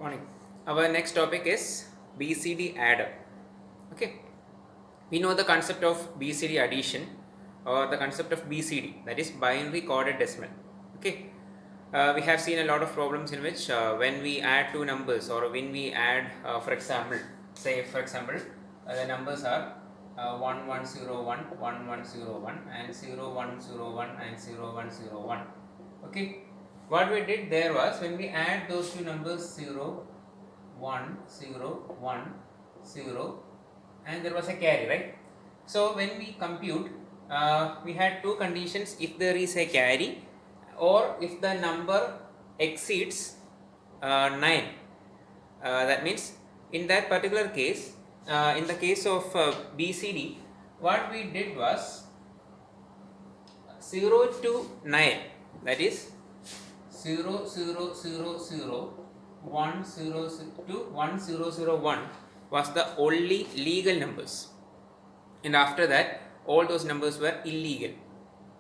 Morning. Our next topic is BCD adder. Okay. We know the concept of BCD addition or the concept of BCD, that is binary coded decimal. Okay. We have seen a lot of problems in which when we add two numbers or when we add, for example, the numbers are 1101, 1101 and 0101 and 0101. Okay. What we did there was when we add those two numbers 0, 1, 0, 1, 0 and there was a carry, right? So when we compute, we had two conditions: if there is a carry or if the number exceeds 9. That means in that particular case, in the case of BCD, what we did was 0 to 9, that is 0 0 0 0 1 0 to 1001 was the only legal numbers, and after that all those numbers were illegal.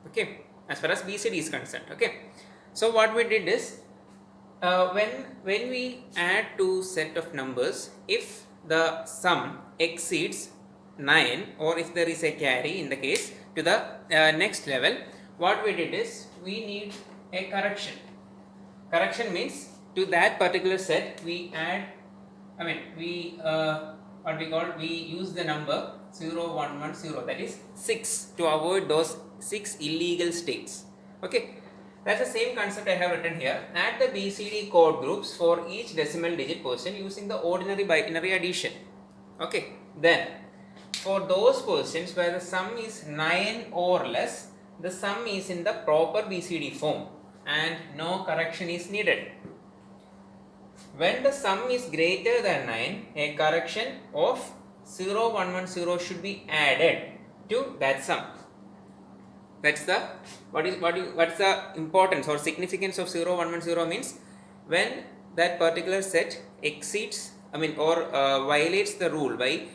Okay, as far as BCD is concerned. Okay, so what we did is when we add two set of numbers, if the sum exceeds 9 or if there is a carry in the case to the next level, what we did is we need a correction. Correction means to that particular set we add, we use the number 0110, that is 6, to avoid those 6 illegal states. Okay, that's the same concept I have written here. Add the BCD code groups for each decimal digit portion using the ordinary binary addition. Okay, then for those portions where the sum is 9 or less, the sum is in the proper BCD form and no correction is needed. When the sum is greater than 9, a correction of 0110 should be added to that sum. That's the what's the importance or significance of 0110 means when that particular set exceeds violates the rule by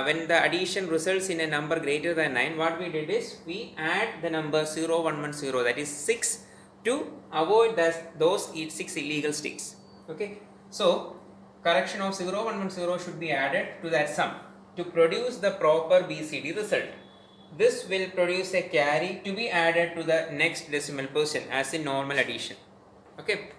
when the addition results in a number greater than 9, what we did is we add the number 0110, that is 6, to avoid those 6 illegal states. Okay, so correction of 0110 should be added to that sum to produce the proper BCD result. This will produce a carry to be added to the next decimal portion as in normal addition. Okay,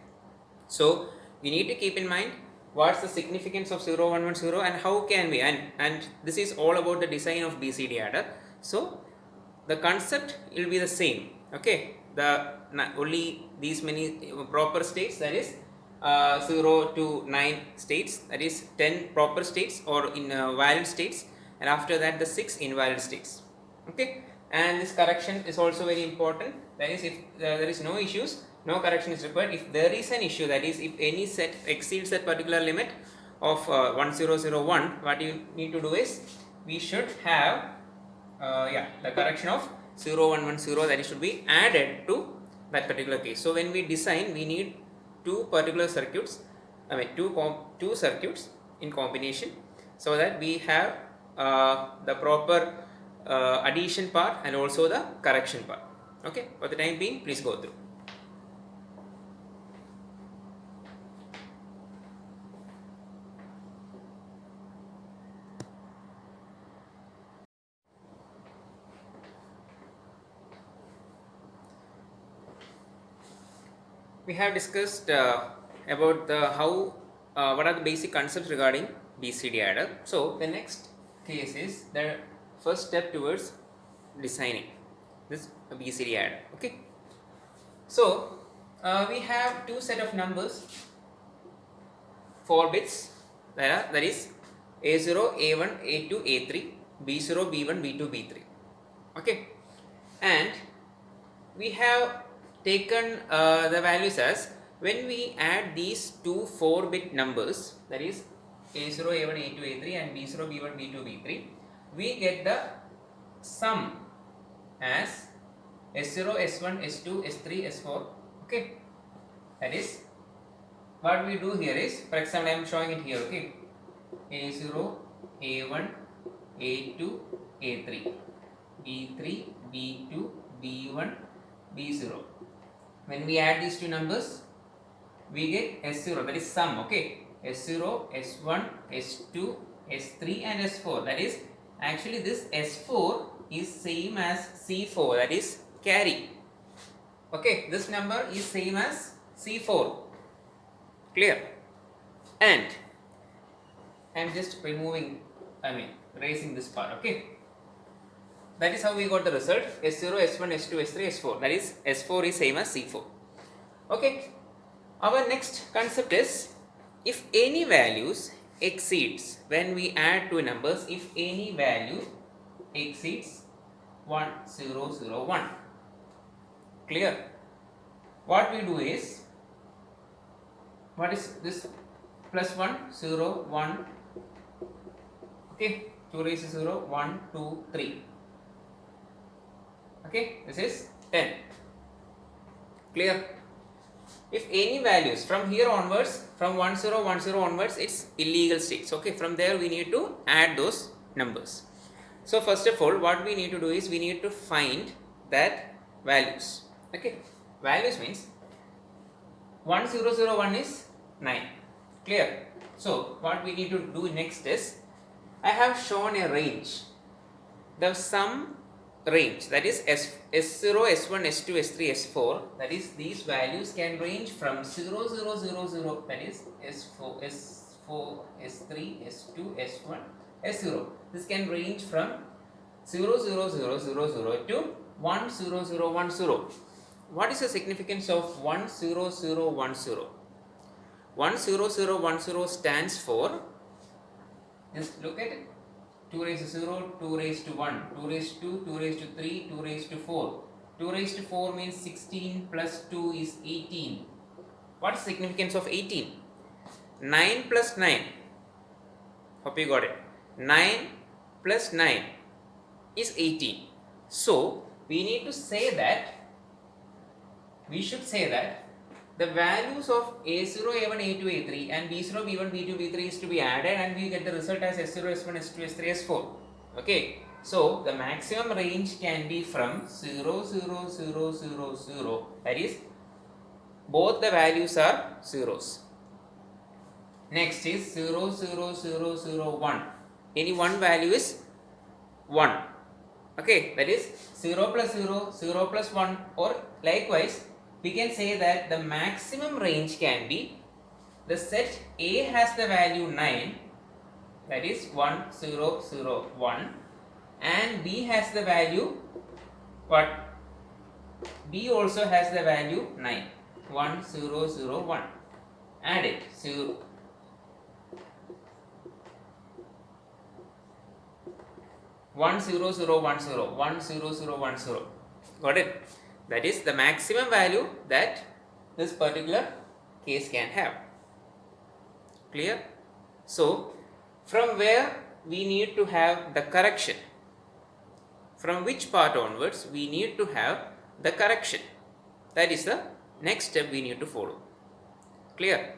so you need to keep in mind what's the significance of 0110 and how can we, and this is all about the design of BCD adder. So the concept will be the same. Okay, the only these many proper states, that is 0 to 9 states, that is 10 proper states or in valid states, and after that the 6 invalid states. Okay, and this correction is also very important, that is if there is no issues, no correction is required. If there is an issue, that is if any set exceeds that particular limit of 1001, what you need to do is we should have the correction of 0110, that is should be added to that particular case. So when we design, we need two particular circuits, two circuits in combination, so that we have the proper addition part and also the correction part. Okay, for the time being, please go through. We have discussed about the how what are the basic concepts regarding BCD adder. So the next case is the first step towards designing this BCD adder. Okay, so we have two set of numbers, 4 bits, that is A0, A1, A2, A3, B0, B1, B2, B3. Okay, and we have taken the values as when we add these two 4-bit numbers, that is A0, A1, A2, A3 and B0, B1, B2, B3, we get the sum as S0, S1, S2, S3, S4. Okay, that is what we do here is, for example, I am showing it here. Okay, A0, A1, A2, A3, B3, B2, B1, B0. When we add these two numbers, we get S0, that is sum. Okay, S0, S1, S2, S3 and S4. That is, actually this S4 is same as C4, that is carry. Okay, this number is same as C4. Clear? And I'm just erasing this part. Okay. That is how we got the result S0, S1, S2, S3, S4. That is S4 is same as C4. Okay. Our next concept is if any values exceeds, when we add two numbers, if any value exceeds 1001. Clear? What we do is, what is this? Plus 1, 0, 1. Okay. 2 raised to 0, 1, 2, 3. Okay, this is 10. Clear? If any values from here onwards, from 1010 onwards, it's illegal states. Okay, from there we need to add those numbers. So first of all, what we need to do is we need to find that values. Okay, values means 1001 is 9. Clear? So what we need to do next is, I have shown a range. The sum range, that is S0, S1, S2, S3, S4, that is these values can range from 0, 0, 0, 0, that is S4, S4, S3, S2, S1, S0. This can range from 0, 0, 0, 0, 0 to 1, 0, 0, 1, 0. What is the significance of 1, 0, 0, 1, 0? 1, 0, 0, 1, 0 stands for, just look at it. 2 raised to 0, 2 raised to 1, 2 raised to 2, 2 raised to 3, 2 raised to 4. 2 raised to 4 means 16 plus 2 is 18. What is the significance of 18? 9 plus 9. Hope you got it. 9 plus 9 is 18. So, we need to say that, we should say that the values of A0, A1, A2, A3 and B0, B1, B2, B3 is to be added and we get the result as S0, S1, S2, S3, S4. Okay. So, the maximum range can be from 0, 0, 0, 0, 0. That is, both the values are zeros. Next is 0, 0, 0, 0, 1. Any one value is 1. Okay. That is 0 plus 0, 0 plus 1, or likewise, we can say that the maximum range can be, the set A has the value 9, that is 1, 0, 0, 1, and B has the value what? B also has the value 9, 1, 0, 0, 1. Add it. 0. 1, 0, 0, 1, 0, 1, 0, 0, 1, 0. Got it? That is the maximum value that this particular case can have. Clear? So, from where we need to have the correction? From which part onwards we need to have the correction? That is the next step we need to follow. Clear?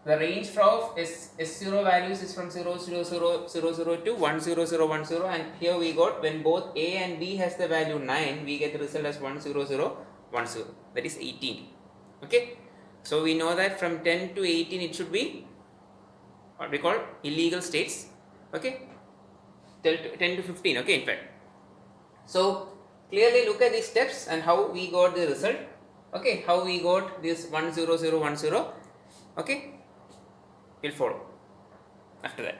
The range of S0 values is from 0, 0, 0, 0, 0 to 1, 0, 0, 1, 0, and here we got, when both A and B has the value 9, we get the result as 1, 0, 0, 1, 0. That is 18. Okay. So, we know that from 10 to 18 it should be what we call illegal states. Okay. 10 to 15. Okay, in fact. So, clearly look at these steps and how we got the result. Okay. How we got this 1, 0, 0, 1, 0. Okay. We'll follow after that.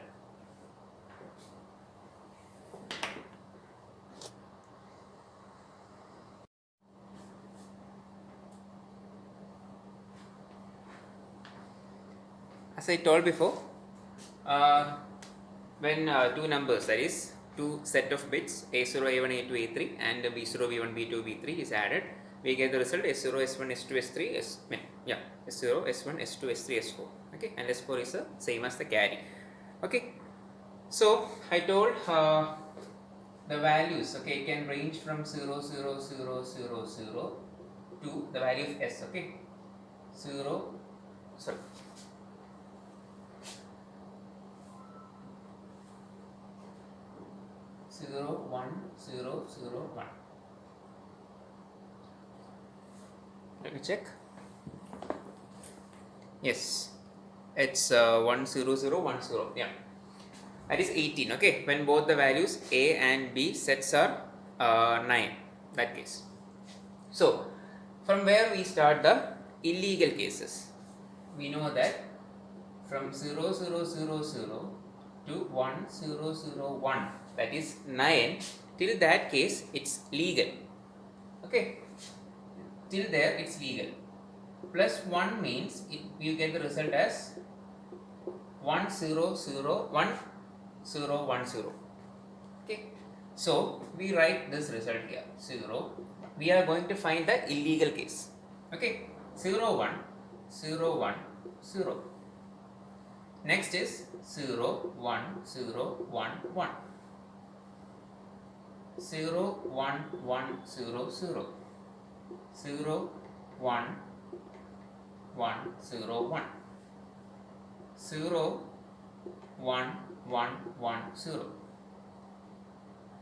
As I told before, when two numbers, that is two set of bits A0, A1, A2, A3 and B0, B1, B2, B3 is added, we get the result S0, S1, S2, S3, S0, S1, S2, S3, S4. Okay, and S4 is the same as the carry. Okay, so I told the values, okay, can range from 0, 0, 0, 0, 0 to the value of S. Okay, 0, 1, 0, 0, 1. Let me check. Yes. it's 1 0 0 1 0, yeah, that is 18. Okay, when both the values a and b sets are 9, that case. So from where we start the illegal cases? We know that from 0 0 0 0 to 1 0 0 1, that is 9, till that case it's legal. Okay, till there it's legal. Plus 1 means you get the result as 1 0 0 1 0 1 0. Okay, so we write this result here 0. We are going to find the illegal case. Okay, 0 1 0 1 0. Next is 0 1 0 1 1. 0 1 1 0 0. 0 1 1 0 1. 0 1 1 1 0.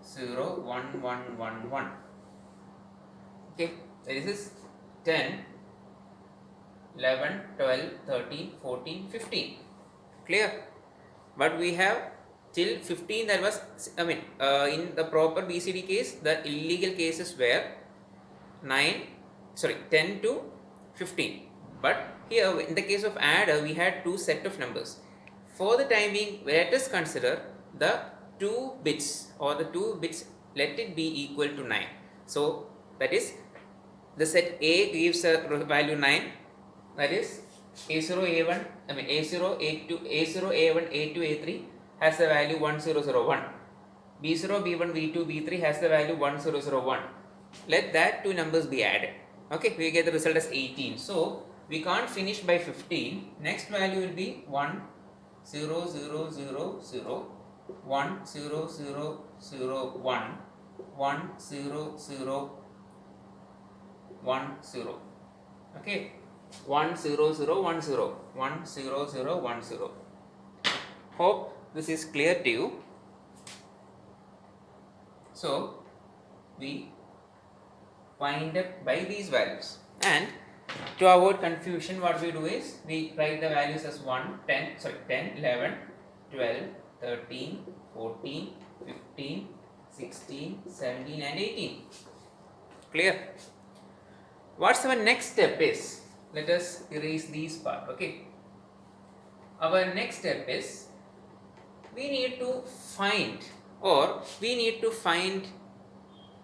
0 1 1 1 1. Okay, so this is 10, 11, 12, 13, 14, 15. Clear? But we have till 15, that was, in the proper BCD case, the illegal cases were 10 to 15. But here, in the case of adder, we had two set of numbers. For the time being, let us consider the 2 bits, or the 2 bits, let it be equal to 9. So that is, the set A gives a value 9, that is A0 A1, A0 A2, A0 A1 A2 A3 has the value 1001. B0 B1 B2 B3 has the value 1001. Let that two numbers be added. Okay, we get the result as 18. So we can't finish by 15. Next value will be 1 0 0 0 0 1 0 0 0 1 1 0 0 1 0. Okay, 1 0 0 1 0 1 0 0 1 0. Hope this is clear to you. So we wind up by these values, and to avoid confusion, what we do is we write the values as 10, 11, 12, 13, 14, 15, 16, 17 and 18. Clear? What's our next step is? Let us erase these part. Okay. Our next step is we need to find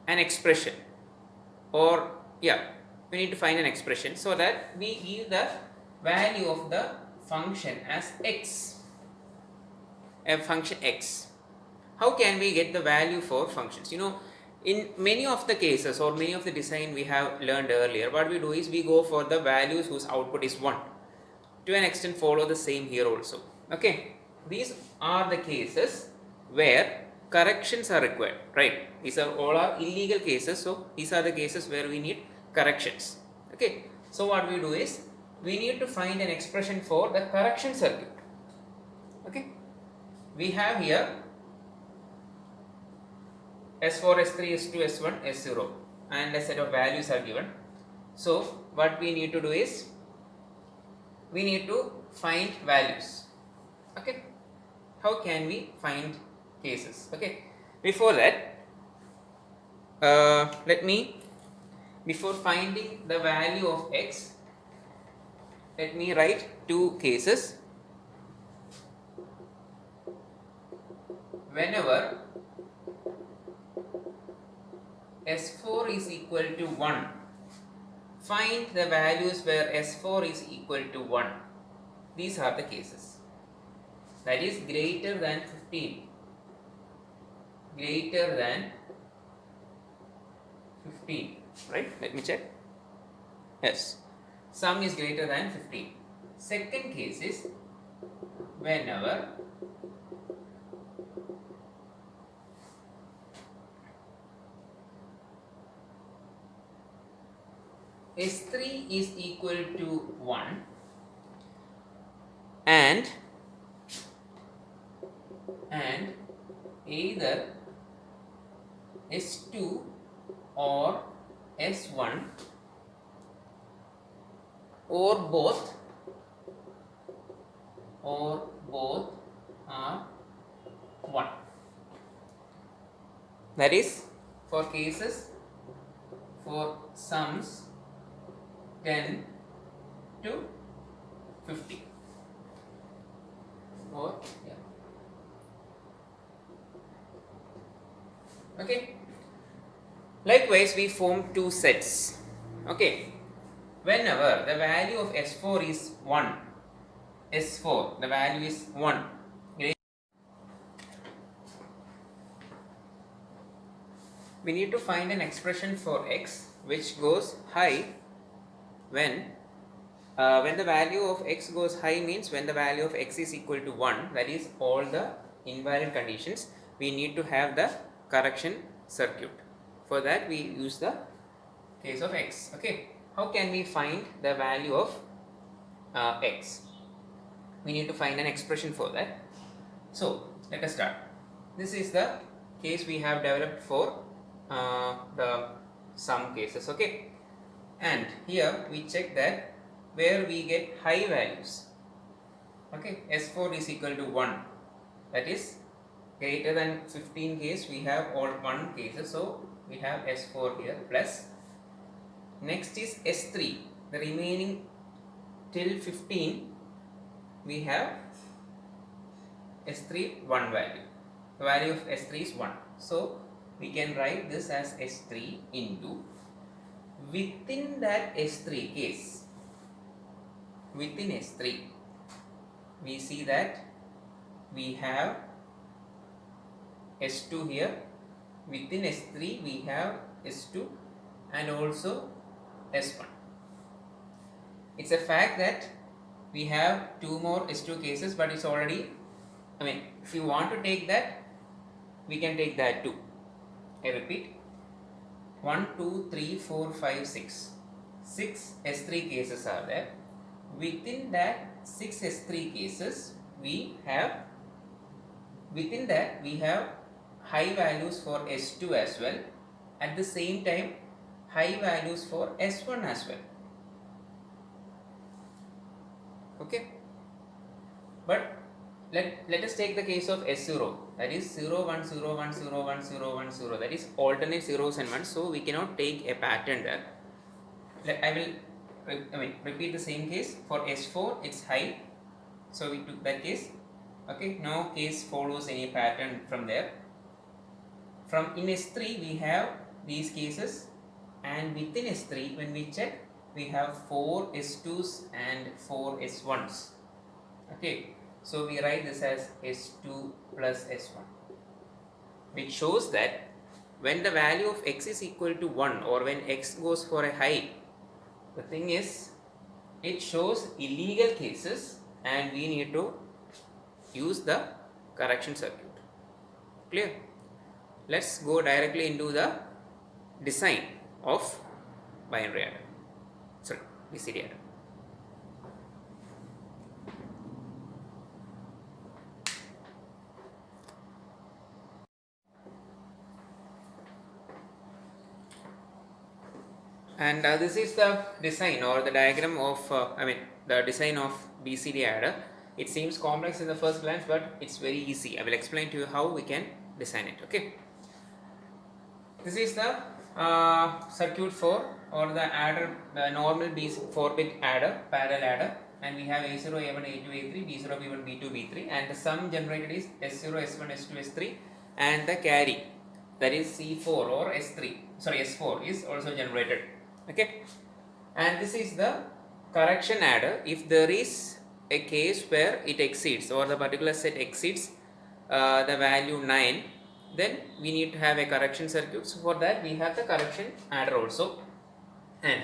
an expression, or we need to find an expression so that we give the value of the function as x, a function x. How can we get the value for functions? In many of the cases, or many of the design we have learned earlier, what we do is we go for the values whose output is 1. To an extent follow the same here also. Okay, these are the cases where corrections are required, right? These are all are illegal cases, so these are the cases where we need corrections. Okay, so what we do is we need to find an expression for the correction circuit. Okay, we have here S4, S3, S2, S1, S0 and a set of values are given. So what we need to do is we need to find values. Okay, how can we find cases? Okay, before that, before finding the value of x, let me write two cases. Whenever S4 is equal to 1, find the values where S4 is equal to 1. These are the cases. That is greater than 15. Greater than 15. Right? Let me check. Yes. Sum is greater than 15. Second case is whenever S3 is equal to 1 and either S2 or S1 or both or both are 1. That is for cases for sums 10 to 50 or yeah. Okay. Likewise, we form two sets. Okay. Whenever the value of S4 is 1, S4, the value is 1. We need to find an expression for x which goes high when the value of x goes high means when the value of x is equal to 1, that is all the invalid conditions, we need to have the correction circuit. For that we use the case of x. Okay, how can we find the value of x? We need to find an expression for that. So let us start. This is the case we have developed for the sum cases. Okay, and here we check that where we get high values. Okay, S4 is equal to 1, that is greater than 15 case we have all 1 cases, so we have S4 here plus. Next is S3, the remaining till 15 we have S3 1 value. The value of S3 is 1, so we can write this as S3 into, within that S3 case, within S3 we see that we have S2 here, within S3 we have S2 and also S1. It's a fact that we have 2 more S2 cases, but it's already, if you want to take that, we can take that too. I repeat, 1, 2, 3, 4, 5, 6. 6 S3 cases are there. Within that 6 S3 cases, we have, within that we have high values for S2 as well. At the same time, high values for S1 as well. Okay, but let us take the case of S0, that is 0, 1, 0, 1, 0, 1, 0, 1, 0, that is alternate zeros and ones, so we cannot take a pattern there. I will repeat the same case. For S4 it's high, so we took that case. Okay, no case follows any pattern from there. From in S3 we have these cases, and within S3 when we check we have 4 S2s and 4 S1s. Okay, so we write this as S2 plus S1, which shows that when the value of x is equal to 1 or when x goes for a high, the thing is it shows illegal cases and we need to use the correction circuit. Clear? Let's go directly into the design of binary adder. Sorry, BCD adder. And this is the design or the diagram of, the design of BCD adder. It seems complex in the first glance, but it's very easy. I will explain to you how we can design it. Okay. This is the circuit for or the adder, the normal 4-bit adder, parallel adder, and we have A0, A1, A2, A3, B0, B1, B2, B3, and the sum generated is S0, S1, S2, S3, and the carry, that is C4 or S4 is also generated. Okay, and this is the correction adder. If there is a case where it exceeds or the particular set exceeds the value 9, then we need to have a correction circuit. So for that we have the correction adder also. And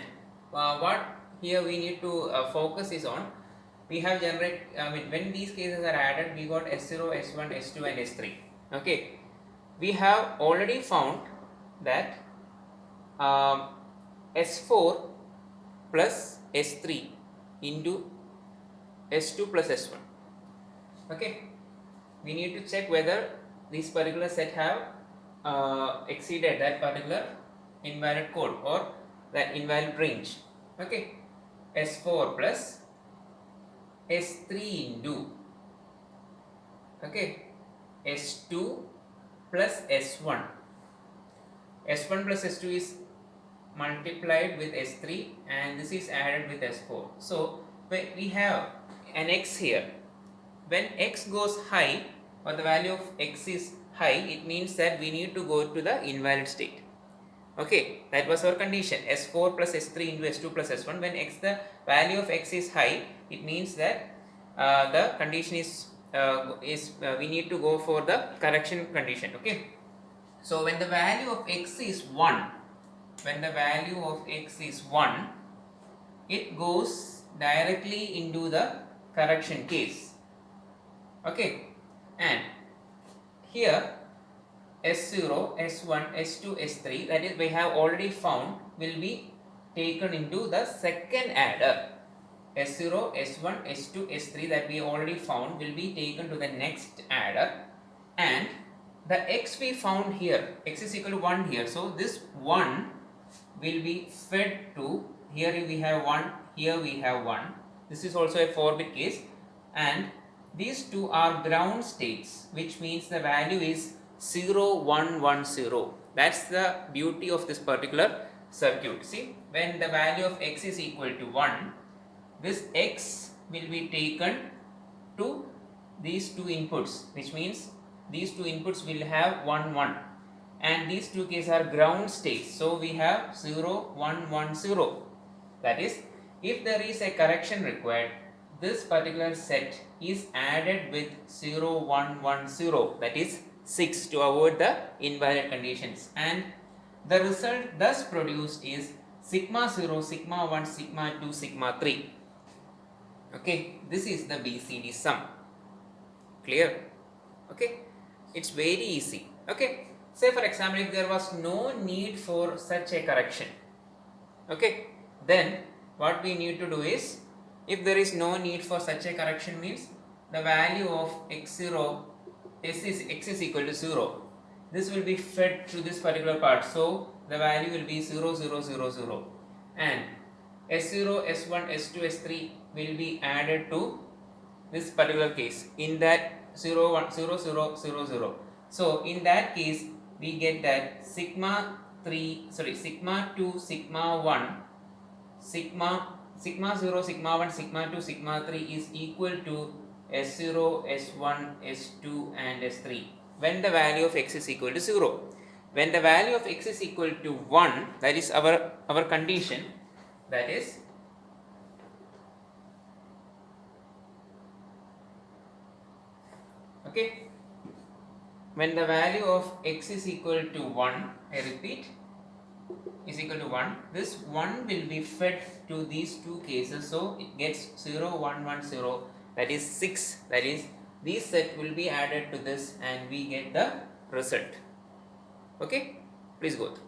what here we need to focus is on, we have when these cases are added, we got S0, S1, S2 and S3. Okay, we have already found that S4 plus S3 into S2 plus S1. Okay, we need to check whether this particular set have exceeded that particular invalid code or that invalid range. Okay, S4 plus S3 into Okay, S2 plus S1. S1 plus S2 is multiplied with S3 and this is added with S4. So we have an X here. When X goes high or the value of X is high, it means that we need to go to the invalid state. Okay, that was our condition, S4 plus S3 into S2 plus S1. When the value of X is high, it means that the condition is we need to go for the correction condition. Okay, so when the value of X is 1, it goes directly into the correction case. Okay, and here S0, S1, S2, S3, that is we have already found, will be taken into the second adder. S0, S1, S2, S3 that we already found will be taken to the next adder, and the X we found here, X is equal to 1 here, so this 1 will be fed to, here we have 1, here we have 1, this is also a 4-bit case, and these two are ground states, which means the value is 0, 1, 1, 0. That's the beauty of this particular circuit. See, when the value of X is equal to 1, this X will be taken to these two inputs, which means these two inputs will have 1, 1, and these two cases are ground states, so we have 0, 1, 1, 0. That is, if there is a correction required, this particular set is added with 0, 1, 1, 0, that is 6, to avoid the invalid conditions, and the result thus produced is sigma 0, sigma 1, sigma 2, sigma 3. Okay, this is the BCD sum. Clear? Okay, it's very easy. Okay, say for example, if there was no need for such a correction, okay, then what we need to do is, if there is no need for such a correction, means the value of x0 x is equal to 0, this will be fed to this particular part, so the value will be 0, 0, 0, 0, and S0, S1, S2, S3 will be added to this particular case, in that 0, 1, 0, 0, 0, 0. So in that case we get that sigma 2, sigma 1, sigma 0, sigma 1, sigma 2, sigma 3 is equal to S0, S1, S2 and S3 when the value of X is equal to 0. When the value of X is equal to 1, that is our condition, that is okay, when the value of X is equal to 1, I repeat, is equal to 1, this 1 will be fed to these two cases, so it gets 0, 1, 1, 0, that is 6, that is this set will be added to this and we get the result. Okay, please go through.